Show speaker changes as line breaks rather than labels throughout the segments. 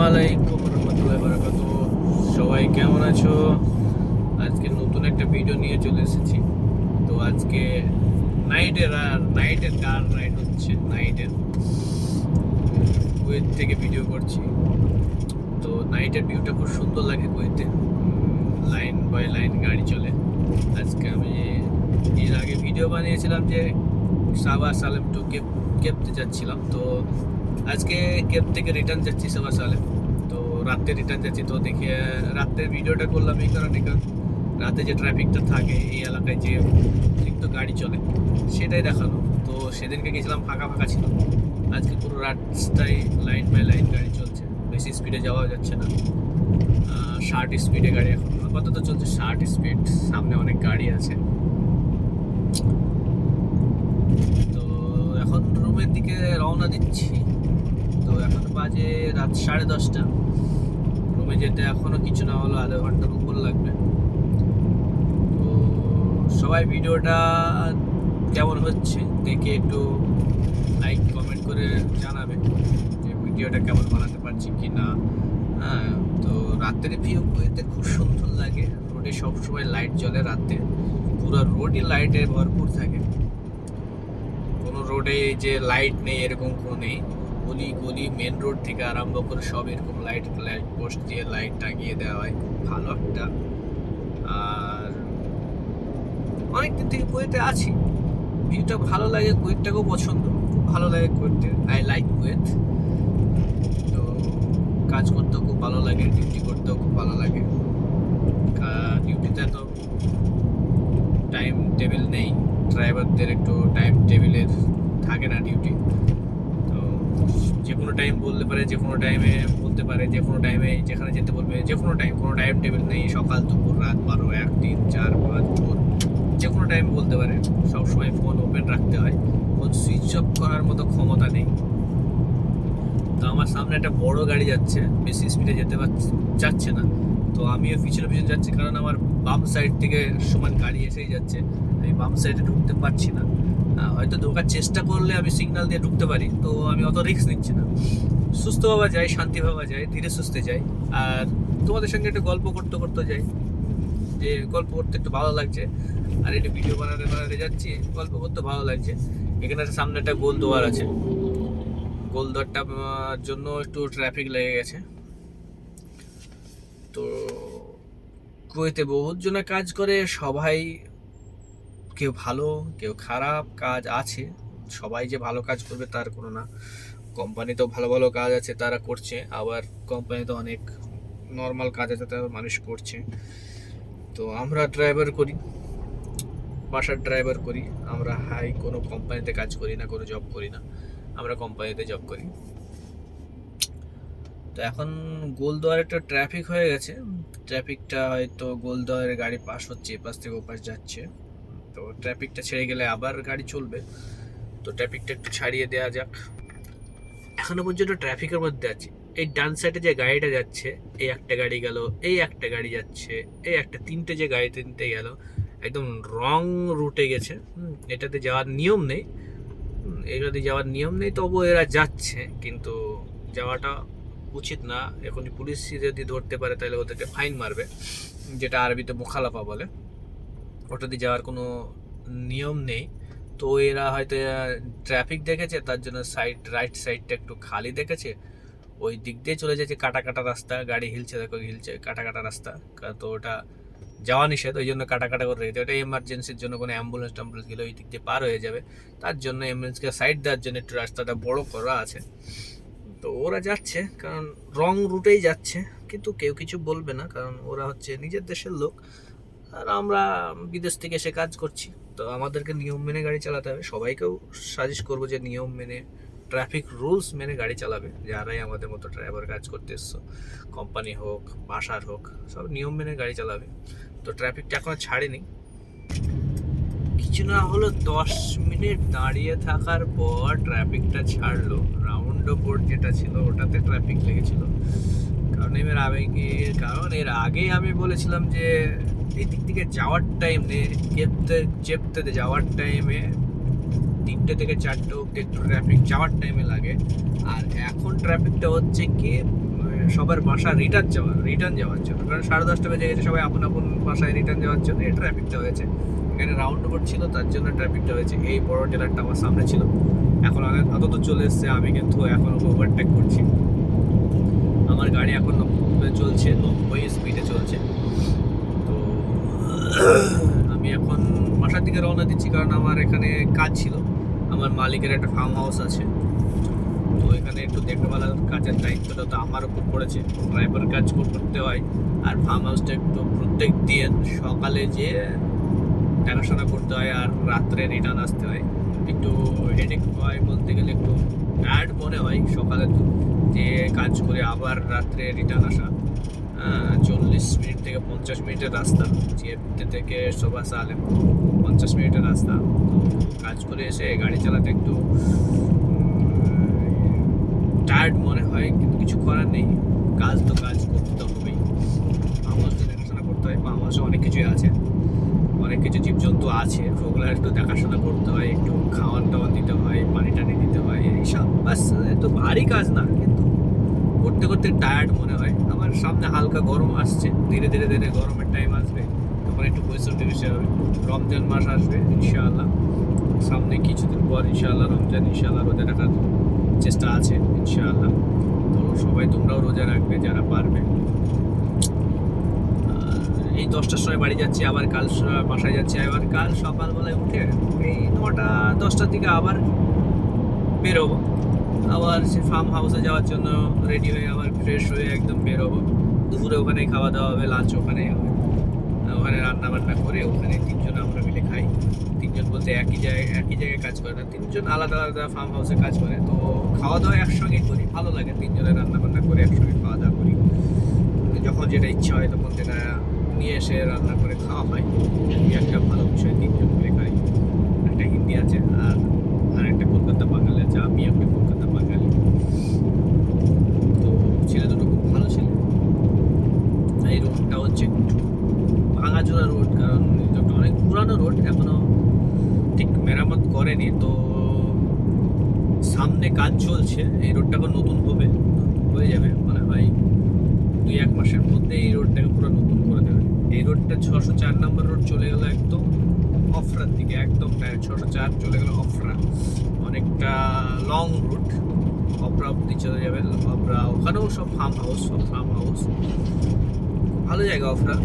আলাইকুম রহমতুল্লাহি ওয়া বারাকাতুহু। সবাই কেমন আছো? আজকে নতুন একটা ভিডিও নিয়ে চলে এসেছি। তো আজকে নাইটের কার রাইড হচ্ছে, নাইটের কুয়েত থেকে ভিডিও করছি। তো নাইটের ভিউটা খুব সুন্দর লাগে কুয়েতে, লাইন বাই লাইন গাড়ি চলে। আজকে আমি এর আগে ভিডিও বানিয়েছিলাম যে সাবা সালেম টু কেপতে যাচ্ছিলাম। তো আজকে কেপ থেকে রিটার্ন যাচ্ছি সাবা সালেম। তো রাতে রিটার্ন যাচ্ছি। তো দেখে রাতের ভিডিওটা করলাম এই কারণে, কারণ রাতে যে ট্রাফিকটা থাকে এই এলাকায়, যে অতিরিক্ত গাড়ি চলে সেটাই দেখানো। তো সেদিনকে গেছিলাম, ফাঁকা ফাঁকা ছিল। আজকে পুরো রাস্তায় লাইন বাই লাইন গাড়ি চলছে, বেশি স্পিডে যাওয়া যাচ্ছে না। 60 স্পিডে গাড়ি এখন আপাতত চলছে, 60 স্পিড। সামনে অনেক গাড়ি আছে। তো এখন রুমের দিকে রওনা দিচ্ছি। তো এখন বাজে রাত 10:30। রুমে যেতে এখনো কিছু না হলো আধা ঘন্টার উপর লাগবে। তো সবাই ভিডিওটা কেমন হচ্ছে দেখে একটু লাইক কমেন্ট করে জানাবে যে ভিডিওটা কেমন বানাতে পারছি কি না। হ্যাঁ, তো রাতের ভিউ এতে খুব সুন্দর লাগে। রোডে সবসময় লাইট জ্বলে রাতে, পুরো রোডই লাইটে ভরপুর থাকে। কোনো রোডে যে লাইট নেই এরকম কোনো নেই। গলি গলি মেন রোড থেকে আরম্ভ করে সব এরকম লাইট পোস্ট দিয়ে লাইট টাঙিয়ে দেওয়া হয়। খুব ভালো একটা। আর অনেকদিন থেকে কুয়েতে আছি, ভিউটা ভালো লাগে, কুয়েতটাকেও পছন্দ, খুব ভালো লাগে কুয়েতে। I like Kuwait. তো কাজ করতেও খুব ভালো লাগে, ডিউটি করতেও খুব ভালো লাগে। ডিউটিতে তো টাইম টেবিল নেই, ড্রাইভারদের একটু টাইম টেবিলের থাকে না ডিউটি। তো যে কোনো টাইম বলতে পারে, যে কোনো টাইমে বলতে পারে, যে কোনো টাইমে যেখানে যেতে বলবে, যে কোনো টাইম, কোনো টাইম টেবিল নেই। সকাল দুপুর রাত 12, 1, 3, 4, 5, 4, যে কোনো টাইম বলতে পারে। সবসময় ফোন ওপেন রাখতে হয়, ফোন সুইচ অফ করার মতো ক্ষমতা নেই। তো আমার সামনে একটা বড় গাড়ি যাচ্ছে, বেশি স্পিডে যেতে চাচ্ছে না। তো আমিও পিছনে পিছনে যাচ্ছি, কারণ আমার বাম সাইড থেকে সমান গাড়ি এসেই যাচ্ছে। আমি বাম সাইডে ঢুকতে পারছি না। হয়তো ঢোকার চেষ্টা করলে আমি সিগন্যাল দিয়ে ঢুকতে পারি, তো আমি অত রিস্ক নিচ্ছি না। সুস্থ ভাবা যায়, শান্তি ভাবা যায়, ধীরে সুস্থে যাই। আর তোমাদের সঙ্গে একটু গল্প করতে করতে যাই, যে গল্প করতে একটু ভালো লাগছে। আর একটু ভিডিও বানাতে বানাতে যাচ্ছি, গল্প করতে ভালো লাগছে। এখানে সামনে একটা গোল দুয়ার আছে, গোল দুয়ারটার জন্য একটু ট্রাফিক লেগে গেছে। তো কুয়েতে বহুত জনে কাজ করে, সবাই, কেউ ভালো কেউ খারাপ কাজ আছে। সবাই যে ভালো কাজ করবে তার কোনো না। কোম্পানিতেও ভালো ভালো কাজ আছে, তারা করছে। আবার কোম্পানিতে অনেক নর্মাল কাজ আছে, তারা মানুষ করছে। তো আমরা ড্রাইভার করি, বাসার ড্রাইভার করি আমরা। হাই কোনো কোম্পানিতে কাজ করি না, কোনো জব করি না, আমরা কোম্পানিতে জব করি। তো এখন গোলদুয়ারে একটা ট্রাফিক হয়ে গেছে। ট্রাফিকটা হয়তো গোলদুয়ারে গাড়ি পাস হচ্ছে, এপাশ থেকে ওপাশ যাচ্ছে। তো ট্রাফিকটা ছেড়ে গেলে আবার গাড়ি চলবে। তো ট্রাফিকটা একটু ছাড়িয়ে দেওয়া যাক। এখনো পর্যন্ত ট্রাফিকের মধ্যে আছি। এই ডান সাইডে যে গাড়িটা যাচ্ছে, এই একটা গাড়ি গেল, এই একটা গাড়ি যাচ্ছে, এই একটা, তিনটে যে গাড়ি, তিনটে গেল, একদম রং রুটে গেছে। এটাতে যাওয়ার নিয়ম নেই, এটাতে যাওয়ার নিয়ম নেই, তবু এরা যাচ্ছে। কিন্তু যাওয়াটা উচিত না। এখন পুলিশ যদি ধরতে পারে তাহলে ওদেরকে ফাইন মারবে, যেটা আরবিতে মুখালাফা বলে। ওটাতে যাওয়ার কোনো নিয়ম নেই। তো এরা হয়তো ট্রাফিক দেখেছে, তার জন্য রাইট সাইডটা একটু খালি দেখেছে, ওই দিক দিয়ে চলে যাচ্ছে। কাটা কাটা রাস্তা, গাড়ি হিলছে, দেখো হিলছে, কাটা কাটা রাস্তা। তো ওটা যাওয়া নিষেধ, ওই জন্য কাটা কাটা করে রেখেছে। ওটা এমার্জেন্সির জন্য, কোনো অ্যাম্বুলেন্স ট্যাম্বুলেন্স গেলে ওই দিক দিয়ে পার হয়ে যাবে, তার জন্য অ্যাম্বুলেন্সকে সাইড দেওয়ার জন্য একটু রাস্তাটা বড় করা আছে। তো ওরা যাচ্ছে, কারণ রং রুটেই যাচ্ছে, কিন্তু কেউ কিছু বলবে না, কারণ ওরা হচ্ছে নিজের দেশের লোক, আর আমরা বিদেশ থেকে এসে কাজ করছি। তো আমাদেরকে নিয়ম মেনে গাড়ি চালাতে হবে। সবাইকেও সাজেস্ট করবো যে নিয়ম মেনে, ট্রাফিক রুলস মেনে গাড়ি চালাবে, যারাই আমাদের মতো ড্রাইভার কাজ করতে এসছো, কোম্পানি হোক বাসার হোক, সব নিয়ম মেনে গাড়ি চালাবে। তো ট্রাফিকটা এখনো ছাড়েনি, কিছু না হলো 10 মিনিট দাঁড়িয়ে থাকার পর ট্রাফিকটা ছাড়লো। রাউন্ড বোর্ড যেটা ছিল ওটাতে ট্রাফিক লেগেছিল। কারণ এর আগে আমি বলেছিলাম যে এই দিক থেকে যাওয়ার টাইমে, চেপতে যাওয়ার টাইমে 3টে থেকে 4টে অব্দি একটু ট্রাফিক যাওয়ার টাইমে লাগে। আর এখন ট্রাফিকটা হচ্ছে কি সবার বাসা রিটার্ন যাওয়ার জন্য, কারণ 10:30 বেজে গেছে, সবাই আপন আপন বাসায় রিটার্ন যাওয়ার জন্য এই ট্রাফিকটা হয়েছে। এখানে রাউন্ড ওভার ছিল, তার জন্য ট্রাফিকটা হয়েছে। এই বড় টেলারটা আমার সামনে ছিল, এখন অত চলে এসছে, আমি কিন্তু এখন ওভারটেক করছি। আমার গাড়ি এখন 90 চলছে, 90 স্পিডে চলছে। তো আমি এখন বাসার দিকে রওনা দিচ্ছি, কারণ আমার এখানে কাজ ছিল। আমার মালিকের একটা ফার্ম হাউস আছে, তো এখানে একটু দেখভালের কাজের দায়িত্বটা তো আমার উপর পড়েছে। ড্রাইভার কাজ করতে হয়, আর ফার্ম হাউসটা একটু প্রত্যেক দিন সকালে যেয়ে দেখাশোনা করতে হয়, আর রাত্রে রিটার্ন আসতে হয়। একটু হেডেক হয় বলতে গেলে, একটু টায়ার্ড মনে হয় সকালে যে কাজ করে আবার রাত্রে রিটার্ন আসা। 40 মিনিট থেকে 50 মিনিটের রাস্তা, জিএফটি থেকে সোভা সালেম 50 মিনিটের রাস্তা। তো কাজ করে এসে গাড়ি চালাতে একটু টায়ার্ড মনে হয়, কিন্তু কিছু করার নেই, কাজ তো কাজ করতে তো হবেই। ফার্ম হাউস দেখাশোনা করতে হয়, ফার্ম হাউসে অনেক কিছুই আছে, অনেক কিছু জীবজন্তু আছে, ওগুলো একটু দেখাশোনা করতে হয়, একটু খাওয়ান টাওয়ান দিতে হয়, পানি টানি দিতে হয়, এইসব বাস। একটু ভারী কাজ না, কিন্তু করতে করতে টায়ার্ড মনে হয়। আমার সামনে হালকা গরম আসছে, ধীরে ধীরে ধীরে গরমের টাইম আসবে, তখন একটু পরিশ্রম বেশি হবে। রমজান মাস আসবে ইনশাআল্লাহ, সামনে কিছুদিন পর ইনশাআল্লাহ রমজান, ইনশাআল্লাহ রোজা রাখার চেষ্টা আছে ইনশাআল্লাহ। তো সবাই তোমরাও রোজা রাখবে যারা পারবে। এই 10টার সময় বাড়ি যাচ্ছি, আবার কাল বাসায় যাচ্ছি, আবার কাল সকালবেলায় উঠে এই 9টা-10টার দিকে আবার বেরোবো, আবার সে ফার্ম হাউসে যাওয়ার জন্য রেডি হয়ে আবার ফ্রেশ হয়ে একদম বেরোবো। দুপুরে ওখানে খাওয়া দাওয়া হবে, লাঞ্চ ওখানেই হবে, ওখানে রান্না বান্না করে ওখানে 3জন আমরা মিলে খাই। 3জন বলতে একই জায়গায় কাজ করে না, 3জন আলাদা আলাদা ফার্ম হাউসে কাজ করে, তো খাওয়া দাওয়া একসঙ্গে করি, ভালো লাগে। 3জনের রান্না বান্না করে একসঙ্গে খাওয়া দাওয়া করি, যখন যেটা ইচ্ছা হয় তখন যেটা নিয়ে এসে রান্না করে খাওয়া হয়। এই একটা ভালো বিষয়, 3জন মিলে খাই। একটা হিন্দি আছে আর একটা কলকাতা বাঙালি আছে, আমি একটা কলকাতা বাঙালি। তো ছেলে দুটো খুব ভালো ছেলে। এই রোডটা হচ্ছে একটু ভাঙাচোরা রোড, কারণ এটা অনেক পুরানো রোড, এখনো ঠিক মেরামত করেনি। তো সামনে কাজ চলছে, এই রোডটা এখন নতুন হয়ে যাবে মনে হয় 2-1 মাসের মধ্যে। এই রোডটাকে পুরো নতুন করে দেবে। এই রোডটা 604 নম্বর রোড চলে গেল একদম অফরার দিকে, একদম 604 চলে গেল অফরা, অনেকটা লং রুট। অফরা অব্দি চলে যাবে, অফরা ওখানেও সব ফার্ম হাউস, ভালো জায়গা অফরা।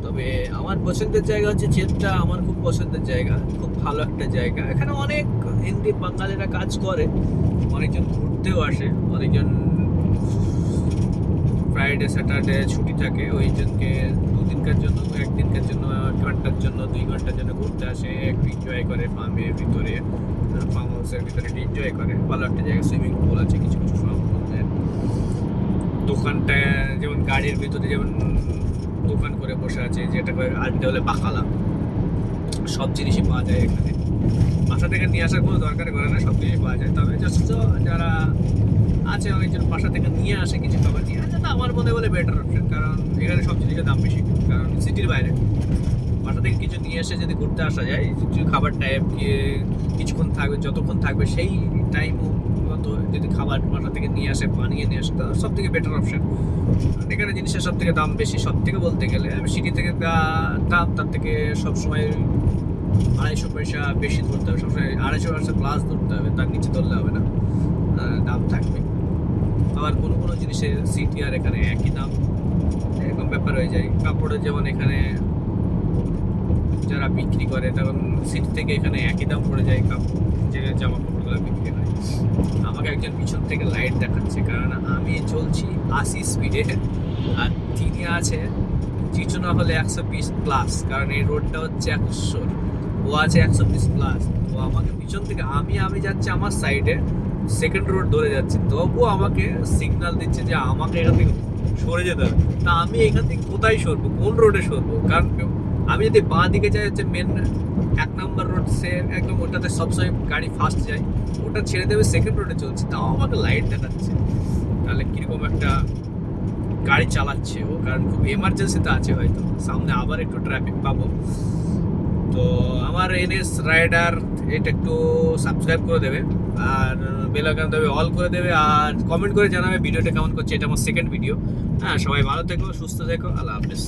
তবে আমার পছন্দের জায়গা হচ্ছে চেতটা, আমার খুব পছন্দের জায়গা, খুব ভালো একটা জায়গা। এখানে অনেক হিন্দি বাঙালিরা কাজ করে, অনেকজন ঘুরতেও আসে, অনেকজন ফ্রাইডে স্যাটারডে ছুটি থাকে, ওই জনকে 2 দিনকার জন্য, 1 দিনকার জন্য, 1 ঘন্টার জন্য, 2 ঘন্টার জন্য ঘুরতে আসে, একটু এনজয় করে ফার্মের ভিতরে, ফার্ম হাউসের ভিতরে একটু এনজয় করে। ভালো একটা জায়গা, সুইমিং পুল আছে কিছু কিছু ফার্ম হাউসের। দোকানটা যেমন গাড়ির ভিতরে যেমন দোকান করে বসে আছে, যেটা আজকে হলে বাকালা, সব জিনিসই পাওয়া যায় এখানে। বাসা থেকে নিয়ে আসার কোনো দরকার করে না, সব জিনিসই পাওয়া যায়। তবে যথেষ্ট যারা আছে, অনেকজন বাসা থেকে নিয়ে আসে, কিছু খাবার নিয়ে আসে, না আমার মনে বলে বেটার অপশন, কারণ এখানে সব জিনিসের দাম বেশি, কারণ সিটির বাইরে। বাসা থেকে কিছু নিয়ে এসে যদি ঘুরতে আসা যায়, কিছু খাবার টাইপ কিছুক্ষণ থাকবে, যতক্ষণ থাকবে সেই টাইম মতো যদি খাবার বাসা থেকে নিয়ে আসে, বানিয়ে নিয়ে আসে, তো সব থেকে বেটার অপশন। এখানে জিনিসের সব থেকে দাম বেশি, সব থেকে বলতে গেলে সিটি থেকে দাম, তার থেকে সবসময় 250 পয়সা বেশি ধরতে হবে, সবসময় 250 পয়সা প্লাস ধরতে হবে, তার নিচে ধরলে হবে না, দাম থাকবে। আবার কোনো কোনো জিনিসের সিটি আর এখানে একই দাম, এরকম ব্যাপার হয়ে যায়। কাপড়ের যেমন এখানে যারা বিক্রি করে, তখন সিটি থেকে এখানে একই দাম পড়ে যায় কাপড়, যে জামা কাপড়গুলো বিক্রি হয়। আমাকে একজন পিছন থেকে লাইট দেখাচ্ছে, কারণ আমি চলছি 80 স্পিডে, আর তিনি আছে কিছু না হলে 120 প্লাস, কারণ এই রোডটা হচ্ছে 100, ও আছে 120 প্লাস। তো আমাকে পিছন থেকে আমি যাচ্ছি আমার সাইডে, সেকেন্ড রোড ধরে যাচ্ছি, তবুও আমাকে সিগন্যাল দিচ্ছে যে আমাকে এখান থেকে সরে যেতে হবে। তা আমি এখান থেকে কোথায় সরবো, কোন রোডে সরবো? কারণ আমি যদি বাঁ দিকে যাই, হচ্ছে মেন 1 নম্বর রোড, সে একদম ওটাতে সবসময় গাড়ি ফাস্ট যায়, ওটা ছেড়ে দেবে, সেকেন্ড রোডে চলছে, তাও আমাকে লাইট দেখাচ্ছে। তাহলে কীরকম একটা গাড়ি চালাচ্ছে ও, কারণ খুব এমার্জেন্সিতে আছে হয়তো, সামনে আবার একটু ট্রাফিক পাবো। তো আমার এনএস রাইডার এটা একটু সাবস্ক্রাইব করে দেবে, আর বেল আইকন দেবে, অল করে দেবে, আর কমেন্ট করে জানাবে ভিডিওটা কেমন করছে। এটা আমার সেকেন্ড ভিডিও। হ্যাঁ, সবাই ভালো থেকো, সুস্থ থেকো, আল্লাহ হাফেজ।